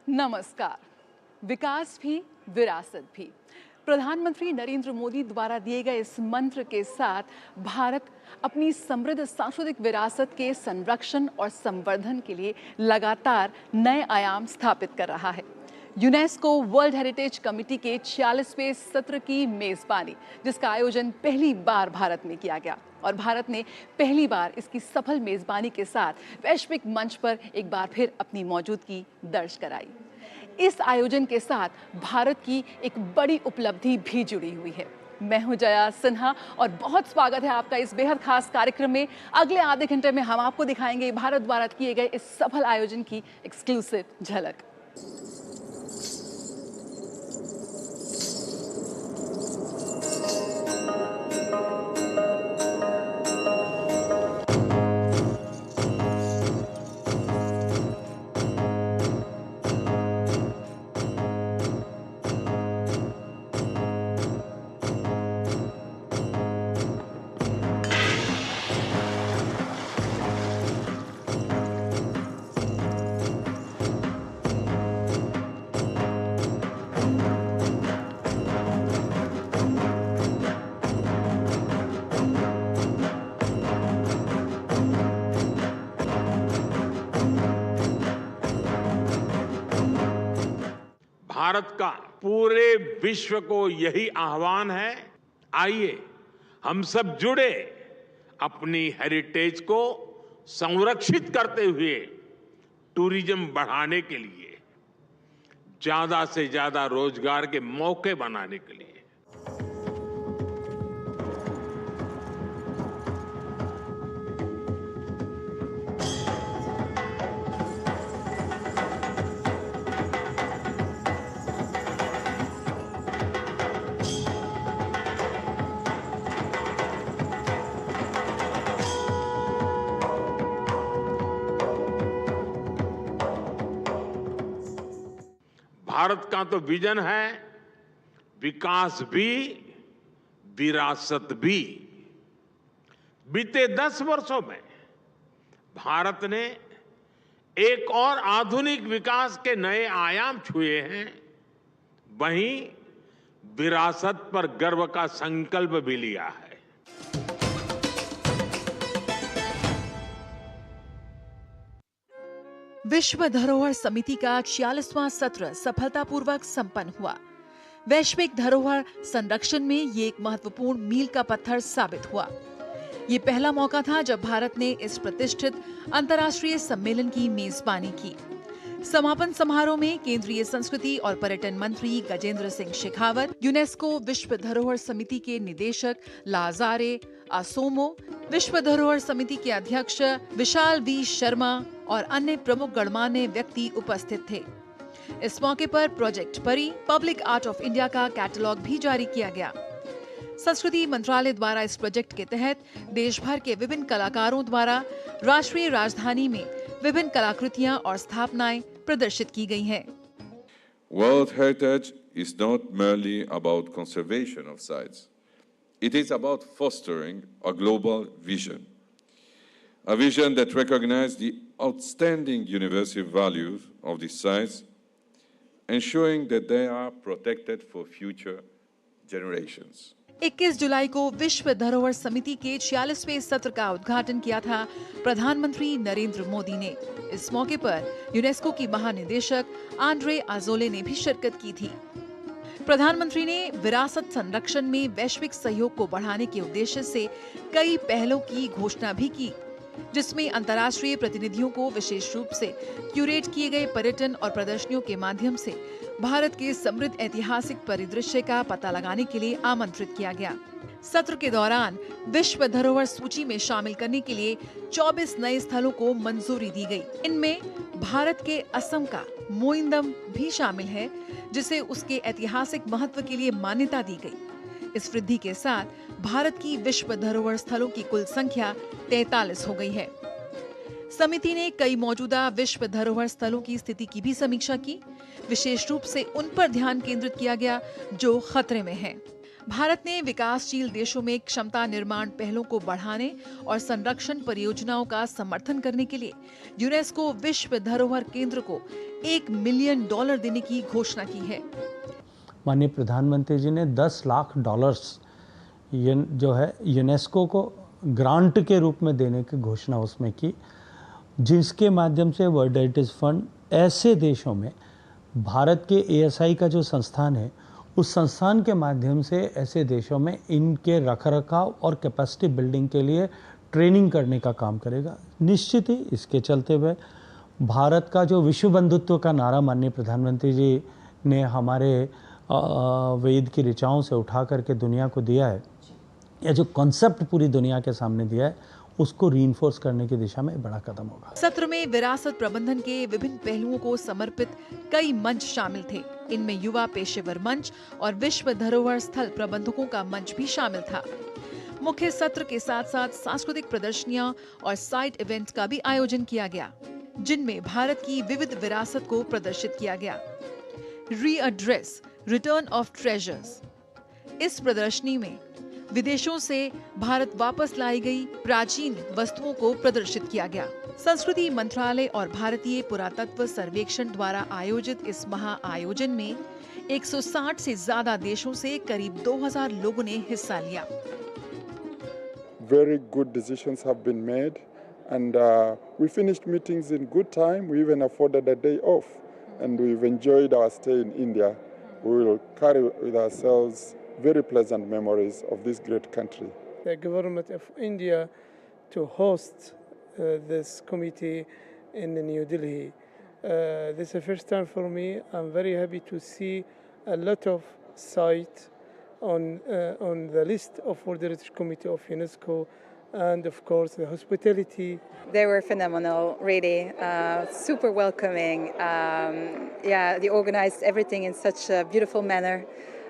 नमस्कार। विकास भी विरासत भी। प्रधानमंत्री नरेंद्र मोदी द्वारा दिए गए इस मंत्र के साथ भारत अपनी समृद्ध सांस्कृतिक विरासत के संरक्षण और संवर्धन के लिए लगातार नए आयाम स्थापित कर रहा है। यूनेस्को वर्ल्ड हेरिटेज कमेटी के 46वें सत्र की मेजबानी, जिसका आयोजन पहली बार भारत में किया गया और भारत ने पहली बार इसकी सफल मेजबानी के साथ वैश्विक मंच पर एक बार फिर अपनी मौजूदगी दर्ज कराई। इस आयोजन के साथ भारत की एक बड़ी उपलब्धि भी जुड़ी हुई है। मैं हूं जया सिन्हा और बहुत स्वागत है आपका इस बेहद खास कार्यक्रम में। अगले आधे घंटे में हम आपको दिखाएंगे भारत द्वारा किए गए इस सफल आयोजन की एक्सक्लूसिव झलक। भारत का पूरे विश्व को यही आह्वान है, आइए हम सब जुड़े अपनी हेरिटेज को संरक्षित करते हुए टूरिज्म बढ़ाने के लिए, ज्यादा से ज्यादा रोजगार के मौके बनाने के लिए। भारत का तो विजन है विकास भी विरासत भी। बीते 10 वर्षों में भारत ने एक और आधुनिक विकास के नए आयाम छुए हैं, वहीं विरासत पर गर्व का संकल्प भी लिया है। विश्व धरोहर समिति का 46वां सत्र सफलतापूर्वक संपन्न हुआ। वैश्विक धरोहर संरक्षण में ये एक महत्वपूर्ण मील का पत्थर साबित हुआ। ये पहला मौका था जब भारत ने इस प्रतिष्ठित अंतर्राष्ट्रीय सम्मेलन की मेजबानी की। समापन समारोह में केंद्रीय संस्कृति और पर्यटन मंत्री गजेंद्र सिंह शेखावत, यूनेस्को विश्व धरोहर समिति के निदेशक लाजारे आसोमो, विश्व धरोहर समिति के अध्यक्ष विशाल वी शर्मा और अन्य प्रमुख गणमान्य व्यक्ति उपस्थित थे। इस मौके पर प्रोजेक्ट परी पब्लिक आर्ट ऑफ इंडिया का कैटलॉग भी जारी किया गया। संस्कृति मंत्रालय द्वारा इस प्रोजेक्ट के तहत देश भर के विभिन्न कलाकारों द्वारा राष्ट्रीय राजधानी में विभिन्न कलाकृतियां और स्थापनाएं प्रदर्शित की गई हैं। World heritage is not merely about conservation of sites. It is about fostering a global vision. A vision that recognizes the outstanding universal values of these sites, ensuring that they are protected for future generations. 21 जुलाई को विश्व धरोहर समिति के 46वें सत्र का उद्घाटन किया था प्रधानमंत्री नरेंद्र मोदी ने। इस मौके पर यूनेस्को की महानिदेशक आंद्रे आजोले ने भी शिरकत की थी। प्रधानमंत्री ने विरासत संरक्षण में वैश्विक सहयोग को बढ़ाने के उद्देश्य से कई पहलों की घोषणा भी की, जिसमें अंतर्राष्ट्रीय प्रतिनिधियों को विशेष रूप से क्यूरेट किए गए पर्यटन और प्रदर्शनियों के माध्यम से भारत के समृद्ध ऐतिहासिक परिदृश्य का पता लगाने के लिए आमंत्रित किया गया। सत्र के दौरान विश्व धरोहर सूची में शामिल करने के लिए 24 नए स्थलों को मंजूरी दी गई। इनमें भारत के असम का मोइंदम भी शामिल है, जिसे उसके ऐतिहासिक महत्व के लिए मान्यता दी गई। इस वृद्धि के साथ भारत की विश्व धरोहर स्थलों की कुल संख्या 43 हो गई है। समिति ने कई मौजूदा विश्व धरोहर स्थलों की स्थिति की भी समीक्षा की। विशेष रूप से उन पर ध्यान केंद्रित किया गया जो खतरे में हैं। भारत ने विकासशील देशों में क्षमता निर्माण पहलों को बढ़ाने और संरक्षण परियोजनाओं का समर्थन करने के लिए यूनेस्को विश्व धरोहर केंद्र को $1 मिलियन देने की घोषणा की है। माननीय प्रधानमंत्री जी ने $10 लाख जो है यूनेस्को को ग्रांट के रूप में देने की घोषणा उसमें की, जिसके माध्यम से वर्ल्ड हेरिटेज फंड ऐसे देशों में भारत के ASI का जो संस्थान है उस संस्थान के माध्यम से ऐसे देशों में इनके रखरखाव और कैपेसिटी बिल्डिंग के लिए ट्रेनिंग करने का काम करेगा। निश्चित ही इसके चलते हुए भारत का जो विश्व बंधुत्व का नारा माननीय प्रधानमंत्री जी ने हमारे वेद की ऋचाओं से उठा करके दुनिया को दिया है, या जो कॉन्सेप्ट पूरी दुनिया के सामने दिया है, उसको रीइंफोर्स करने की दिशा में बड़ा कदम होगा। सत्र में विरासत प्रबंधन के विभिन्न पहलुओं को समर्पित कई मंच शामिल थे। इनमें युवा पेशेवर मंच और विश्व धरोहर स्थल प्रबंधकों का मंच भी शामिल था। मुख्य सत्र के साथ साथ सांस्कृतिक प्रदर्शनियां और साइड इवेंट का भी आयोजन किया गया, जिनमें भारत की विविध विरासत को प्रदर्शित किया गया। रीएड्रेस, रिटर्न ऑफ ट्रेजर्स। इस प्रदर्शनी में विदेशों से भारत वापस लाई गई प्राचीन वस्तुओं को प्रदर्शित किया गया। संस्कृति मंत्रालय और भारतीय पुरातत्व सर्वेक्षण द्वारा आयोजित इस महा आयोजन में 160 से ज्यादा देशों से करीब 2000 लोगों ने हिस्सा लिया। Very good decisions have been made, and we finished meetings in good time. We even afforded a day off, and we've enjoyed our stay in India. We will carry with ourselves very pleasant memories of this great country. The government of India to host this committee in New Delhi. This is the first time for me. I'm very happy to see a lot of sites on the list of World Heritage Committee of UNESCO, and of course the hospitality. They were phenomenal, really, super welcoming. They organized everything in such a beautiful manner.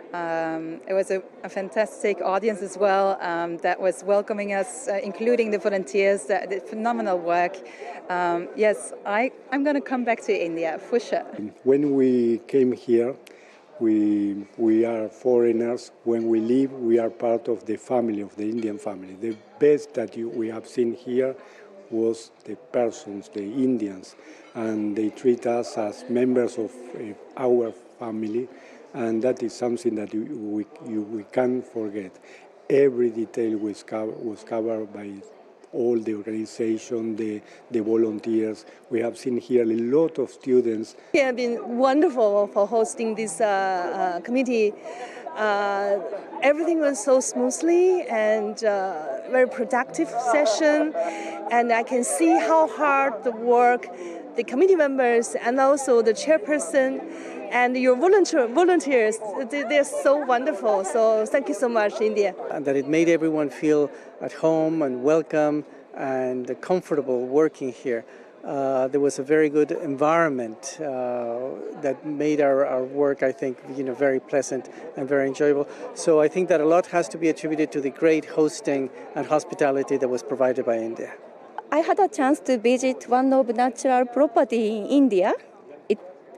It was a fantastic audience as well that was welcoming us, including the volunteers that did phenomenal work. Yes, I'm going to come back to India for sure. When we came here, we are foreigners. When we leave, we are part of the family, of the Indian family. The best that we have seen here was the persons, the Indians, and they treat us as members of our family. And that is something that we can't forget. Every detail was covered by all the organization, the volunteers. We have seen here a lot of students. It has been wonderful for hosting this committee. Everything was so smoothly and very productive session. And I can see how hard the work the committee members and also the chairperson and your volunteers, they're so wonderful. So thank you so much, India. And that it made everyone feel at home and welcome and comfortable working here. There was a very good environment that made our work, I think, very pleasant and very enjoyable. So I think that a lot has to be attributed to the great hosting and hospitality that was provided by India. I had a chance to visit one of natural property in India.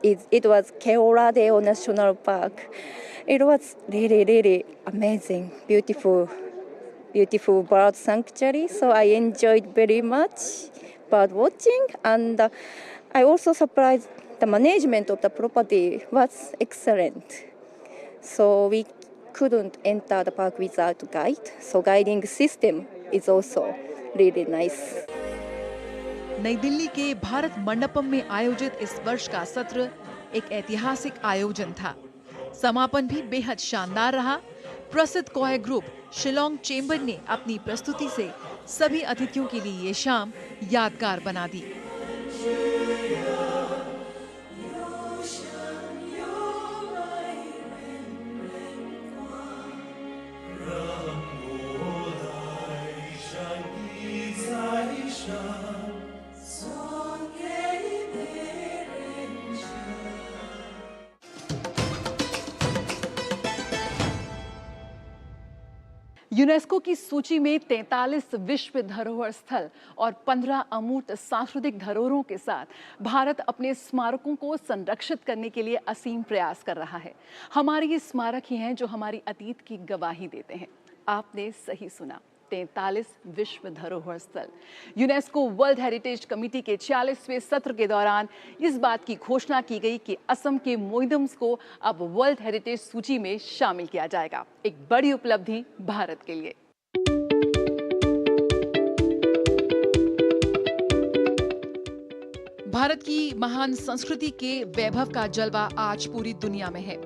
It was Keoladeo National Park. It was really, really amazing, beautiful bird sanctuary. So I enjoyed very much bird watching, and I also surprised the management of the property was excellent. So we couldn't enter the park without guide. So guiding system is also really nice. नई दिल्ली के भारत मंडपम में आयोजित इस वर्ष का सत्र एक ऐतिहासिक आयोजन था। समापन भी बेहद शानदार रहा। प्रसिद्ध कोय ग्रुप शिलोंग चेंबर ने अपनी प्रस्तुति से सभी अतिथियों के लिए ये शाम यादगार बना दी। यूनेस्को की सूची में 43 विश्व धरोहर स्थल और 15 अमूर्त सांस्कृतिक धरोहरों के साथ भारत अपने स्मारकों को संरक्षित करने के लिए असीम प्रयास कर रहा है। हमारे ये स्मारक ही हैं जो हमारी अतीत की गवाही देते हैं। आपने सही सुना, 43 विश्व धरोहर स्थल। यूनेस्को वर्ल्ड हेरिटेज कमेटी के 46वें सत्र के दौरान इस बात की घोषणा की गई कि असम के मोइदम्स को अब वर्ल्ड हेरिटेज सूची में शामिल किया जाएगा। एक बड़ी उपलब्धि भारत के लिए। भारत की महान संस्कृति के वैभव का जलवा आज पूरी दुनिया में है।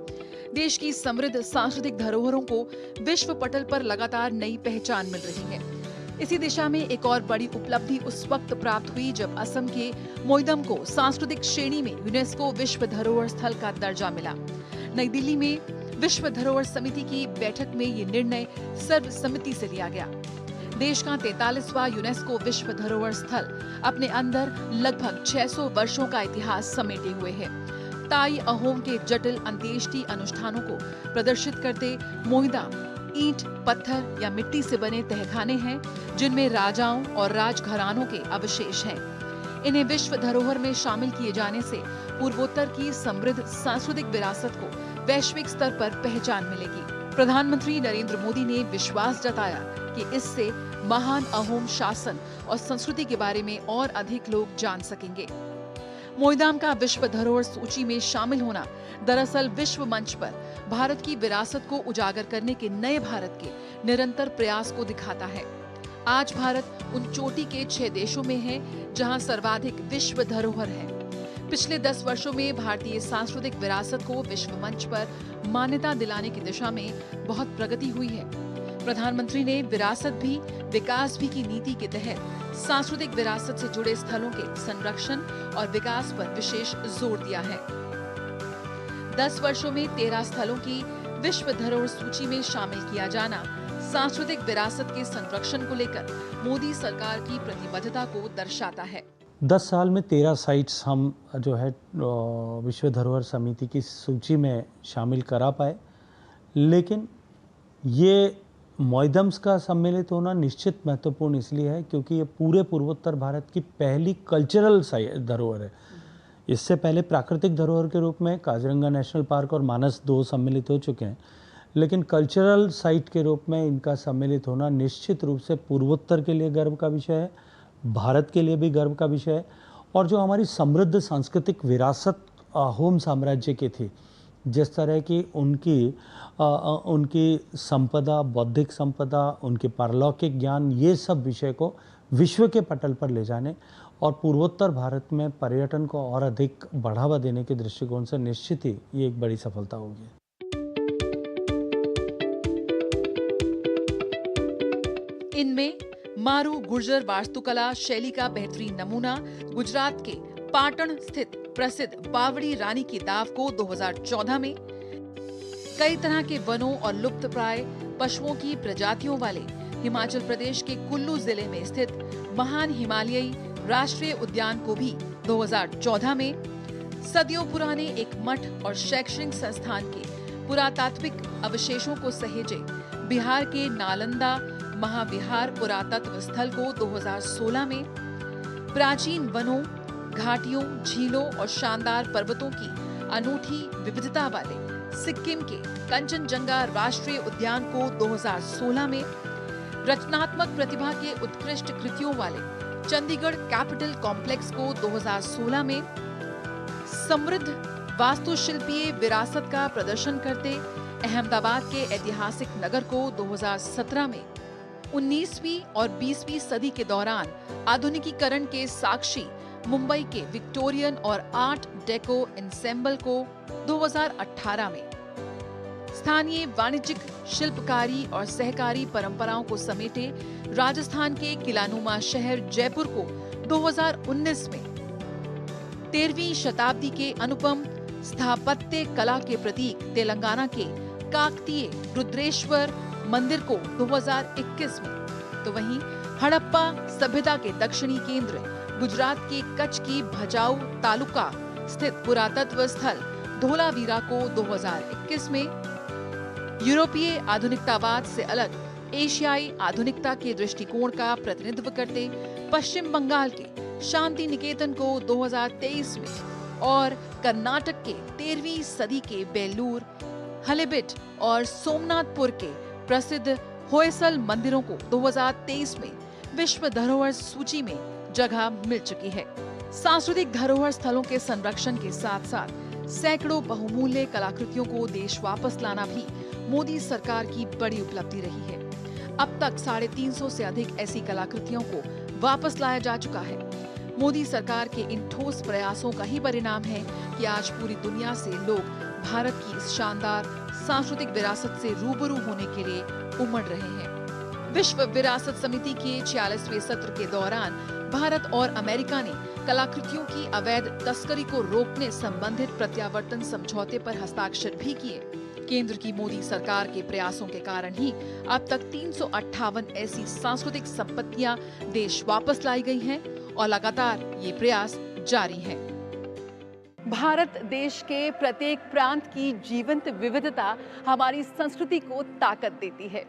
देश की समृद्ध सांस्कृतिक धरोहरों को विश्व पटल पर लगातार नई पहचान मिल रही है। इसी दिशा में एक और बड़ी उपलब्धि उस वक्त प्राप्त हुई जब असम के मोइदम को सांस्कृतिक श्रेणी में यूनेस्को विश्व धरोहर स्थल का दर्जा मिला। नई दिल्ली में विश्व धरोहर समिति की बैठक में ये निर्णय सर्वसम्मति से लिया गया। देश का 43वां यूनेस्को विश्व धरोहर स्थल अपने अंदर लगभग 600 वर्षों का इतिहास समेटे हुए है। ताई अहोम के जटिल अंत्येष्टि अनुष्ठानों को प्रदर्शित करते मोइदा ईंट, पत्थर या मिट्टी से बने तहखाने हैं जिनमें राजाओं और राजघरानों के अवशेष हैं। इन्हें विश्व धरोहर में शामिल किए जाने से पूर्वोत्तर की समृद्ध सांस्कृतिक विरासत को वैश्विक स्तर पर पहचान मिलेगी। प्रधानमंत्री नरेंद्र मोदी ने विश्वास जताया कि इससे महान अहोम शासन और संस्कृति के बारे में और अधिक लोग जान सकेंगे। मोइदाम का विश्व धरोहर सूची में शामिल होना दरअसल विश्व मंच पर भारत की विरासत को उजागर करने के नए भारत के निरंतर प्रयास को दिखाता है। आज भारत उन चोटी के 6 देशों में है जहां सर्वाधिक विश्व धरोहर है। पिछले 10 वर्षों में भारतीय सांस्कृतिक विरासत को विश्व मंच पर मान्यता दिलाने की दिशा में बहुत प्रगति हुई है। प्रधानमंत्री ने विरासत भी विकास भी की नीति के तहत सांस्कृतिक विरासत से जुड़े स्थलों के संरक्षण और विकास पर विशेष जोर दिया है। 10 वर्षों में 13 स्थलों की विश्व धरोहर सूची में शामिल किया जाना सांस्कृतिक विरासत के संरक्षण को लेकर मोदी सरकार की प्रतिबद्धता को दर्शाता है। 10 साल में 13 साइट्स हम जो है विश्व धरोहर समिति की सूची में शामिल करा पाए, लेकिन ये मोइदम्स का सम्मिलित होना निश्चित महत्वपूर्ण इसलिए है क्योंकि ये पूरे पूर्वोत्तर भारत की पहली कल्चरल धरोहर है। इससे पहले प्राकृतिक धरोहर के रूप में काजीरंगा नेशनल पार्क और मानस 2 सम्मिलित हो चुके हैं, लेकिन कल्चरल साइट के रूप में इनका सम्मिलित होना निश्चित रूप से पूर्वोत्तर के लिए गर्व का विषय है, भारत के लिए भी गर्व का विषय है। और जो हमारी समृद्ध सांस्कृतिक विरासत अहोम साम्राज्य की थी, जिस तरह की उनकी संपदा, बौद्धिक संपदा, उनके पारलौकिक ज्ञान, ये सब विषय को विश्व के पटल पर ले जाने और पूर्वोत्तर भारत में पर्यटन को और अधिक बढ़ावा देने के दृष्टिकोण से निश्चित ही ये एक बड़ी सफलता होगी। इनमें मारू गुर्जर वास्तुकला शैली का बेहतरीन नमूना गुजरात के पाटण स्थित प्रसिद्ध बावड़ी रानी की दाव को 2014 में, कई तरह के वनों और लुप्तप्राय पशुओं की प्रजातियों वाले हिमाचल प्रदेश के कुल्लू जिले में स्थित महान हिमालयी राष्ट्रीय उद्यान को भी 2014 में, सदियों पुराने एक मठ और शैक्षणिक संस्थान के पुरातात्विक अवशेषों को सहेजे बिहार के नालंदा महाविहार पुरातत्व स्थल को 2016 में, प्राचीन वनों, घाटियों, झीलों और शानदार पर्वतों की अनूठी विविधता वाले सिक्किम के कंचनजंगा राष्ट्रीय उद्यान को 2016 में, रचनात्मक प्रतिभा के उत्कृष्ट कृतियों वाले चंडीगढ़ कैपिटल कॉम्प्लेक्स को 2016 में, समृद्ध वास्तुशिल्पीय विरासत का प्रदर्शन करते अहमदाबाद के ऐतिहासिक नगर को 2017 में, 19वीं और 20वीं सदी के दौरान आधुनिकीकरण के साक्षी मुंबई के विक्टोरियन और आर्ट डेको एंसेम्बल को 2018 में, स्थानीय वाणिज्यिक शिल्पकारी और सहकारी परंपराओं को समेटे राजस्थान के किलानुमा शहर जयपुर को 2019 में, 13वीं शताब्दी के अनुपम स्थापत्य कला के प्रतीक तेलंगाना के काकतीय रुद्रेश्वर मंदिर को 2021 में, तो वहीं हड़प्पा सभ्यता के दक्षिणी केंद्र गुजरात के कच्छ की भचाऊ तालुका स्थित पुरातत्व स्थल धोलावीरा को 2021 में, यूरोपीय आधुनिकतावाद से अलग एशियाई आधुनिकता के दृष्टिकोण का प्रतिनिधित्व करते पश्चिम बंगाल के शांति निकेतन को 2023 में और कर्नाटक के 13वीं सदी के बेलूर, हलेबीड और सोमनाथपुर के प्रसिद्ध होयसल मंदिरों को 2023 में विश्व धरोहर सूची में जगह मिल चुकी है। सांस्कृतिक धरोहर स्थलों के संरक्षण के साथ साथ सैकड़ों बहुमूल्य कलाकृतियों को देश वापस लाना भी मोदी सरकार की बड़ी उपलब्धि रही है। अब तक 350 से अधिक ऐसी कलाकृतियों को वापस लाया जा चुका है। मोदी सरकार के इन ठोस प्रयासों का ही परिणाम है कि आज पूरी दुनिया से लोग भारत की इस शानदार सांस्कृतिक विरासत से रूबरू होने के लिए उमड़ रहे हैं। विश्व विरासत समिति के 46वें सत्र के दौरान भारत और अमेरिका ने कलाकृतियों की अवैध तस्करी को रोकने संबंधित प्रत्यावर्तन समझौते पर हस्ताक्षर भी किए। केंद्र की मोदी सरकार के प्रयासों के कारण ही अब तक 358 ऐसी सांस्कृतिक संपत्तियां देश वापस लाई गई हैं और लगातार ये प्रयास जारी है। भारत देश के प्रत्येक प्रांत की जीवंत विविधता हमारी संस्कृति को ताकत देती है।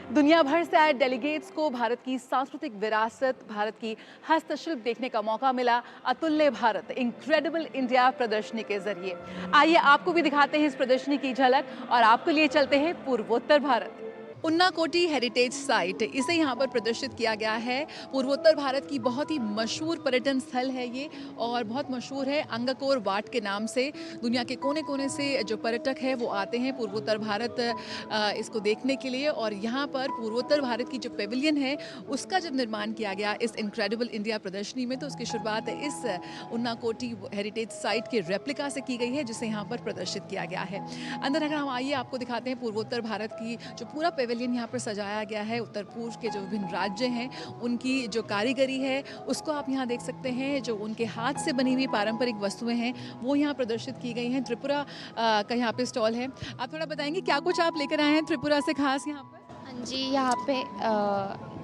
दुनिया भर से आए डेलीगेट्स को भारत की सांस्कृतिक विरासत, भारत की हस्तशिल्प देखने का मौका मिला अतुल्य भारत इनक्रेडिबल इंडिया प्रदर्शनी के जरिए। आइए आपको भी दिखाते हैं इस प्रदर्शनी की झलक और आपको लिए चलते हैं पूर्वोत्तर भारत। उन्नाकोटी हेरिटेज साइट, इसे यहाँ पर प्रदर्शित किया गया है। पूर्वोत्तर भारत की बहुत ही मशहूर पर्यटन स्थल है ये और बहुत मशहूर है अंगकोर वाट के नाम से। दुनिया के कोने कोने से जो पर्यटक है वो आते हैं पूर्वोत्तर भारत इसको देखने के लिए। और यहाँ पर पूर्वोत्तर भारत की जो पेविलियन है उसका जब निर्माण किया गया इस इनक्रेडिबल इंडिया प्रदर्शनी में, तो उसकी शुरुआत इस उन्नाकोटी हेरिटेज साइट के रेप्लिका से की गई है जिसे यहाँ पर प्रदर्शित किया गया है। अंदर अगर हम आइए आपको दिखाते हैं पूर्वोत्तर भारत की जो पूरा पेविलियन यहाँ पर सजाया गया है। उत्तर पूर्व के जो विभिन्न राज्य हैं उनकी जो कारीगरी है उसको आप यहाँ देख सकते हैं। जो उनके हाथ से बनी हुई पारंपरिक वस्तुएं हैं वो यहाँ प्रदर्शित की गई हैं। त्रिपुरा का यहाँ पे स्टॉल है। आप थोड़ा बताएंगे क्या कुछ आप लेकर आए हैं त्रिपुरा से खास यहाँ पर? हाँ जी, यहाँ पे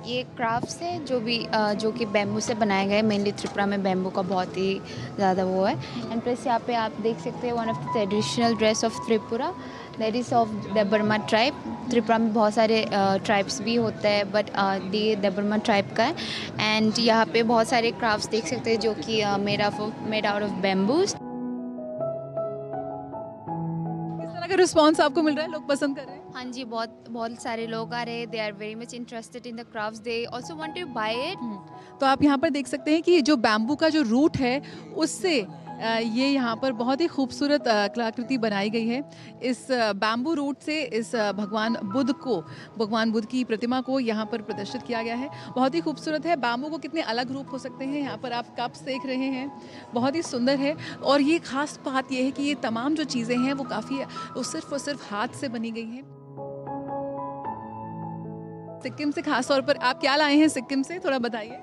ये क्राफ्ट्स है जो कि बैम्बू से बनाए गए। मेनली त्रिपुरा में बैम्बू का बहुत ही ज़्यादा वो है। एंड प्लस यहाँ पे आप देख सकते हैं one of the traditional dress of Tripura, that is of Debbarma tribe. Tripura में बहुत सारे ट्राइब्स भी होते हैं बट ये देबर्मा ट्राइब का है। एंड यहाँ पे बहुत सारे क्राफ्ट्स देख सकते हैं जो कि made out of bamboos. Response आपको मिल रहा है, लोग पसंद कर रहे हैं? हाँ जी, बहुत सारे लोग आ रहे हैं। They are very much interested in the crafts, they also want to buy it. तो आप यहाँ पर देख सकते हैं कि जो बैम्बू का जो रूट है उससे ये यहाँ पर बहुत ही खूबसूरत कलाकृति बनाई गई है। इस बैम्बू रूट से इस भगवान बुद्ध की प्रतिमा को यहाँ पर प्रदर्शित किया गया है। बहुत ही खूबसूरत है। बैम्बू को कितने अलग रूप हो सकते हैं। यहाँ पर आप कप्स देख रहे हैं, बहुत ही सुंदर है। और ये खास बात ये है कि ये तमाम जो चीज़ें हैं वो सिर्फ और सिर्फ हाथ से बनी गई हैं। सिक्किम से खास तौर पर आप क्या लाए हैं सिक्किम से, थोड़ा बताइए।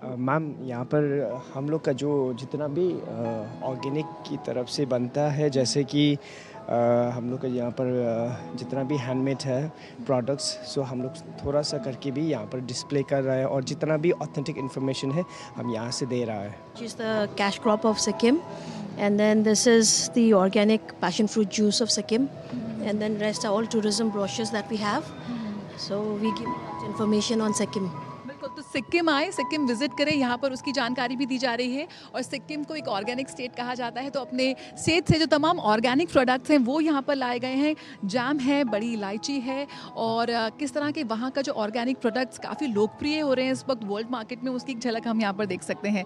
मैम, यहाँ पर हम लोग का जो जितना भी ऑर्गेनिक की तरफ से बनता है, जैसे कि हम लोग का यहाँ पर जितना भी हैंडमेड है प्रोडक्ट्स, सो हम लोग थोड़ा सा करके भी यहाँ पर डिस्प्ले कर रहा है और जितना भी ऑथेंटिक इन्फॉर्मेशन है हम यहाँ से दे रहा है। Which is the cash crop of Sikkim, and then this is the organic passion fruit juice of Sikkim, and then rest are all tourism brochures that we have. So we give information on Sikkim. तो सिक्किम आए, Sikkim visit करें, यहाँ पर उसकी जानकारी भी दी जा रही है। और सिक्किम को एक ऑर्गेनिक स्टेट कहा जाता है, तो अपने स्टेट से जो तमाम ऑर्गेनिक प्रोडक्ट्स हैं वो यहाँ पर लाए गए हैं। जाम है, बड़ी इलायची है और किस तरह के वहाँ का जो ऑर्गेनिक प्रोडक्ट्स काफ़ी लोकप्रिय हो रहे हैं इस वक्त वर्ल्ड मार्केट में, उसकी एक झलक हम यहाँ पर देख सकते हैं।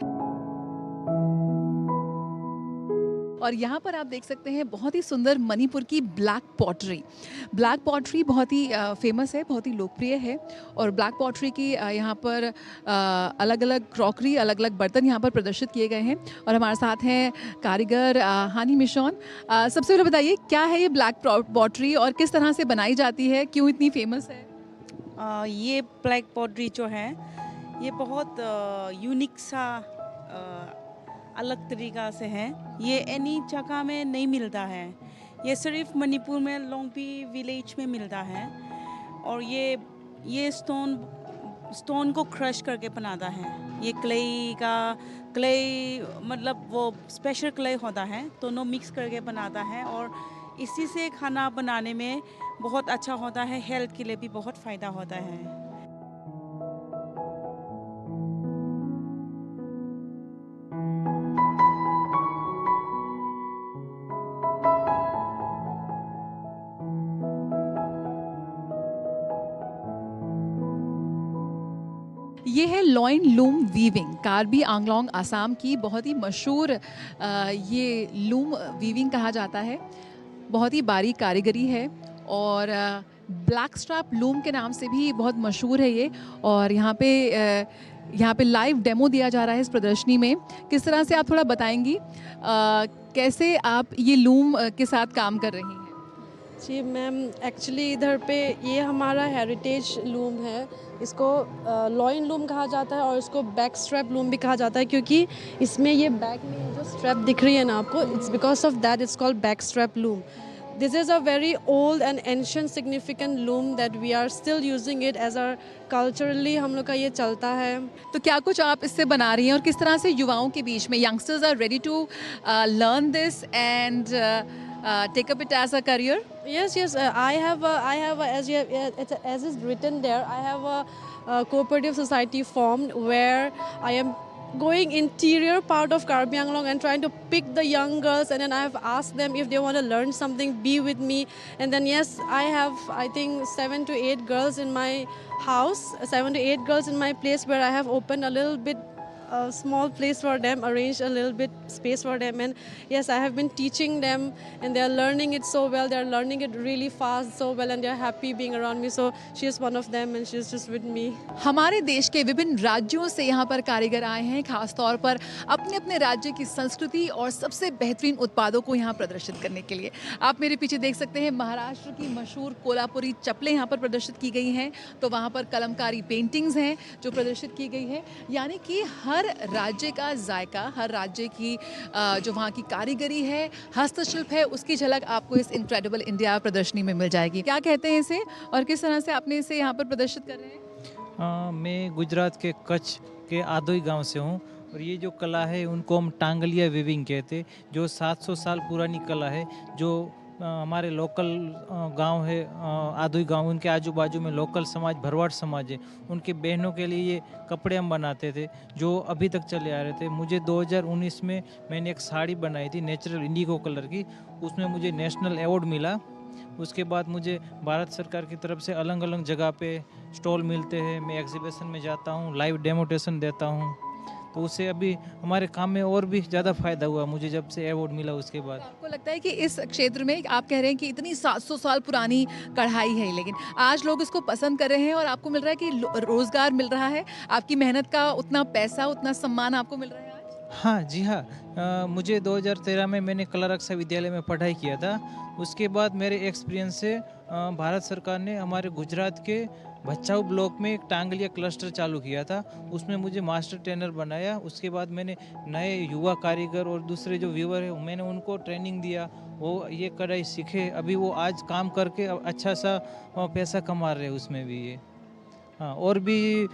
और यहाँ पर आप देख सकते हैं बहुत ही सुंदर मणिपुर की ब्लैक पॉटरी बहुत ही फेमस है, बहुत ही लोकप्रिय है। और ब्लैक पॉटरी की यहाँ पर अलग अलग क्रॉकरी, अलग अलग बर्तन यहाँ पर प्रदर्शित किए गए हैं। और हमारे साथ हैं कारीगर हानी मिशॉन। सबसे पहले बताइए क्या है ये ब्लैक पॉटरी और किस तरह से बनाई जाती है, क्यों इतनी फेमस है? ये ब्लैक पॉटरी जो है ये बहुत यूनिक सा अलग तरीका से है। ये एनी जगह में नहीं मिलता है, ये सिर्फ मणिपुर में लोंगपी विलेज में मिलता है। और ये स्टोन को क्रश करके बनाता है। ये क्ले मतलब वो स्पेशल क्ले होता है, दोनों मिक्स करके बनाता है। और इसी से खाना बनाने में बहुत अच्छा होता है, हेल्थ के लिए भी बहुत फ़ायदा होता है। ये है loin loom weaving, Karbi Anglong Assam की बहुत ही मशहूर ये लूम वीविंग कहा जाता है। बहुत ही बारीक कारीगरी है और ब्लैक स्ट्रैप लूम के नाम से भी बहुत मशहूर है ये। और यहाँ पे लाइव डेमो दिया जा रहा है इस प्रदर्शनी में। किस तरह से आप थोड़ा बताएंगी कैसे आप ये लूम के साथ काम कर रही हैं? जी मैम, एक्चुअली इधर पे ये हमारा हेरिटेज लूम है। इसको लॉइन लूम कहा जाता है और इसको बैक स्ट्रैप लूम भी कहा जाता है, क्योंकि इसमें ये बैक में जो स्ट्रैप दिख रही है ना आपको, it's because of that it's called back strap loom. This is a very old and ancient significant loom that we are still using it as our culturally, हम लोग का ये चलता है। तो क्या कुछ आप इससे बना रही हैं और किस तरह से युवाओं के बीच में youngsters are ready to learn this and take up it as a career? Yes, I have as is written there. I have a cooperative society formed where I am going interior part of Karbi Anglong and trying to pick the young girls, and then I have asked them if they want to learn something, be with me. And then yes, I have I think 7 to 8 girls in my house, 7 to 8 girls in my place where I have opened a little bit a small place for them, arranged a little bit space for them, and yes, I have been teaching them and they are learning it so well. They are learning it really fast so well and they are happy being around me. So she is one of them and she is just with me. हमारे देश के विभिन्न राज्यों से यहाँ पर कारीगर आए हैं, खास तौर पर अपने अपने राज्य की संस्कृति और सबसे बेहतरीन उत्पादों को यहाँ प्रदर्शित करने के लिए। आप मेरे पीछे देख सकते हैं महाराष्ट्र की मशहूर कोल्हापुरी चप्पलें यहाँ पर प्रदर्शित की गई हैं। तो वहाँ पर कलमकारी पेंटिंग्स हैं जो प्रदर्शित की गई है। यानी कि हर राज्य का जायका, हर राज्य की जो वहाँ की कारीगरी है, हस्तशिल्प है, उसकी झलक आपको इस इनक्रेडिबल इंडिया प्रदर्शनी में मिल जाएगी। क्या कहते हैं इसे और किस तरह से आपने इसे यहाँ पर प्रदर्शित कर रहे हैं? मैं गुजरात के कच्छ के आदोई गांव से हूँ और ये जो कला है उनको हम टांगलिया वीविंग कहते हैं, जो 700 साल पुरानी कला है। जो हमारे लोकल गांव है आदोई गांव, उनके आजू बाजू में लोकल समाज भरवाड़ समाज है, उनकी बहनों के लिए ये कपड़े हम बनाते थे जो अभी तक चले आ रहे थे। मुझे 2019 में मैंने एक साड़ी बनाई थी नेचुरल इंडिगो कलर की, उसमें मुझे नेशनल अवार्ड मिला। उसके बाद मुझे भारत सरकार की तरफ से अलग अलग जगह पे स्टॉल मिलते हैं, मैं एग्जीबिशन में जाता हूँ, लाइव डेमोटेशन देता हूँ। तो उससे अभी हमारे काम में और भी ज़्यादा फायदा हुआ मुझे जब से अवार्ड मिला उसके बाद। आपको लगता है कि इस क्षेत्र में आप कह रहे हैं कि इतनी 700 साल पुरानी कढ़ाई है, लेकिन आज लोग इसको पसंद कर रहे हैं और आपको मिल रहा है कि रोजगार मिल रहा है, आपकी मेहनत का उतना पैसा, उतना सम्मान आपको मिल रहा है आज? हाँ जी हाँ, मुझे 2013 में मैंने कला रक्षा विद्यालय में पढ़ाई किया था। उसके बाद मेरे एक्सपीरियंस से भारत सरकार ने हमारे गुजरात के भचाऊ ब्लॉक में एक टांगलिया क्लस्टर चालू किया था, उसमें मुझे मास्टर ट्रेनर बनाया। उसके बाद मैंने नए युवा कारीगर और दूसरे जो व्यूअर है मैंने उनको ट्रेनिंग दिया, वो ये कढ़ाई सीखे। अभी वो आज काम करके अच्छा सा पैसा कमा रहे हैं उसमें भी ये। हाँ, और भी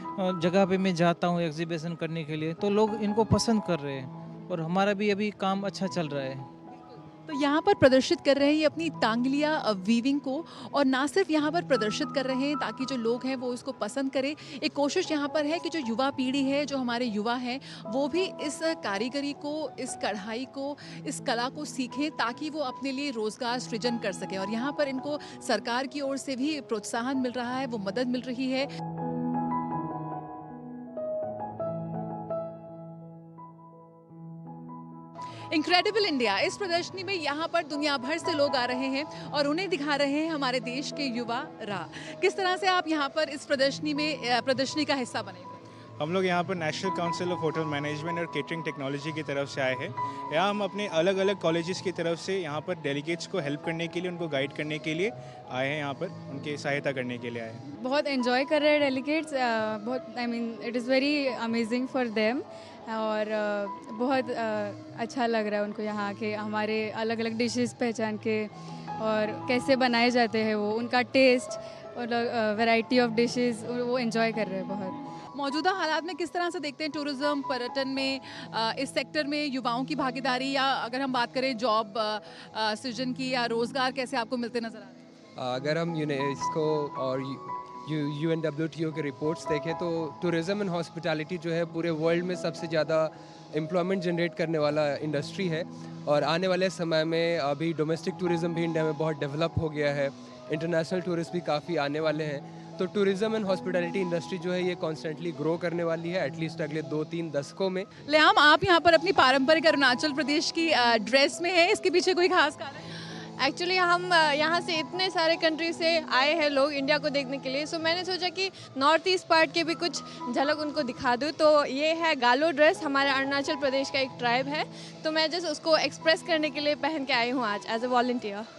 जगह पे मैं जाता हूँ एग्जीबिशन करने के लिए, तो लोग इनको पसंद कर रहे हैं और हमारा भी अभी काम अच्छा चल रहा है। तो यहाँ पर प्रदर्शित कर रहे हैं ये अपनी टांगलिया वीविंग को, और ना सिर्फ यहाँ पर प्रदर्शित कर रहे हैं ताकि जो लोग हैं वो इसको पसंद करें। एक कोशिश यहाँ पर है कि जो युवा पीढ़ी है, जो हमारे युवा हैं, वो भी इस कारीगरी को, इस कढ़ाई को, इस कला को सीखें ताकि वो अपने लिए रोजगार सृजन कर सकें। और यहाँ पर इनको सरकार की ओर से भी प्रोत्साहन मिल रहा है, वो मदद मिल रही है। इनक्रेडिबल इंडिया, इस प्रदर्शनी में यहाँ पर दुनिया भर से लोग आ रहे हैं और उन्हें दिखा रहे हैं हमारे देश के युवा राह। किस तरह से आप यहाँ पर इस प्रदर्शनी का हिस्सा बने? हम लोग यहाँ पर national council of hotel management और केटरिंग टेक्नोलॉजी की तरफ से आए हैं। यहाँ हम अपने अलग अलग कॉलेजेस की तरफ से यहाँ पर डेलीगेट्स को हेल्प करने के लिए, उनको गाइड करने के लिए आए हैं, यहाँ पर उनकी सहायता करने के लिए आए हैं। बहुत एंजॉय कर रहे हैं डेलीगेट्स, बहुत it is very amazing for them, और बहुत अच्छा लग रहा है उनको यहाँ के हमारे अलग अलग डिशेस पहचान के और कैसे बनाए जाते हैं वो, उनका टेस्ट और वैरायटी ऑफ डिशेस वो एंजॉय कर रहे हैं बहुत। मौजूदा हालात में किस तरह से देखते हैं टूरिज्म, पर्यटन में, इस सेक्टर में युवाओं की भागीदारी, या अगर हम बात करें जॉब सृजन की या रोजगार कैसे आपको मिलते नजर आ रहे हैं? अगर हम यूनेस्को और UNWTO के रिपोर्ट्स देखें तो टूरिज़्म एंड हॉस्पिटैलिटी जो है पूरे वर्ल्ड में सबसे ज़्यादा एम्प्लॉयमेंट जनरेट करने वाला इंडस्ट्री है। और आने वाले समय में अभी डोमेस्टिक टूरिज़्म भी इंडिया में बहुत डेवलप हो गया है, इंटरनेशनल टूरिस्ट भी काफ़ी आने वाले हैं। तो टूरिज़्म एंड हॉस्पिटैलिटी इंडस्ट्री जो है ये कॉन्स्टेंटली ग्रो करने वाली है एटलीस्ट अगले 2-3 दशकों में। लियाम, आप यहाँ पर अपनी पारंपरिक अरुणाचल प्रदेश की ड्रेस में है, इसके पीछे कोई खास कारण है? एक्चुअली हम यहाँ से इतने सारे कंट्री से आए हैं लोग इंडिया को देखने के लिए, सो मैंने सोचा कि नॉर्थ ईस्ट पार्ट के भी कुछ झलक उनको दिखा दूँ। तो ये है गालो ड्रेस, हमारे अरुणाचल प्रदेश का एक ट्राइब है, तो मैं जस्ट उसको एक्सप्रेस करने के लिए पहन के आई हूँ आज एज ए वॉलंटियर।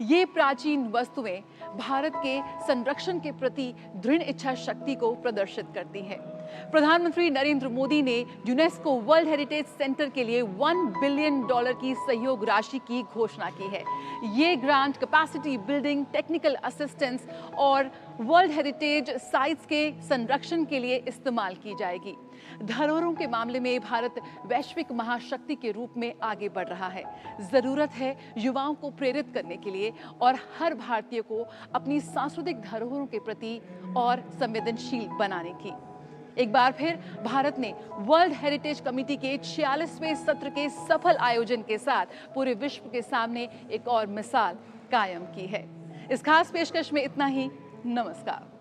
ये प्राचीन वस्तुएं भारत के संरक्षण के प्रति दृढ़ इच्छा शक्ति को प्रदर्शित करती हैं। प्रधानमंत्री नरेंद्र मोदी ने यूनेस्को वर्ल्ड हेरिटेज सेंटर के लिए $1 बिलियन की सहयोग राशि की घोषणा की है। ये grant capacity building, technical assistance और वर्ल्ड हेरिटेज साइट्स के संरक्षण के लिए इस्तेमाल की जाएगी। धरोहरों के मामले में भारत वैश्विक महाशक्ति के रूप में आगे बढ़ रहा है। जरूरत है युवाओं को प्रेरित करने के लिए और हर भारतीय को अपनी सांस्कृतिक धरोहरों के प्रति और संवेदनशील बनाने की। एक बार फिर भारत ने वर्ल्ड हेरिटेज कमेटी के 46वें सत्र के सफल आयोजन के साथ पूरे विश्व के सामने एक और मिसाल कायम की है। इस खास पेशकश में इतना ही। नमस्कार।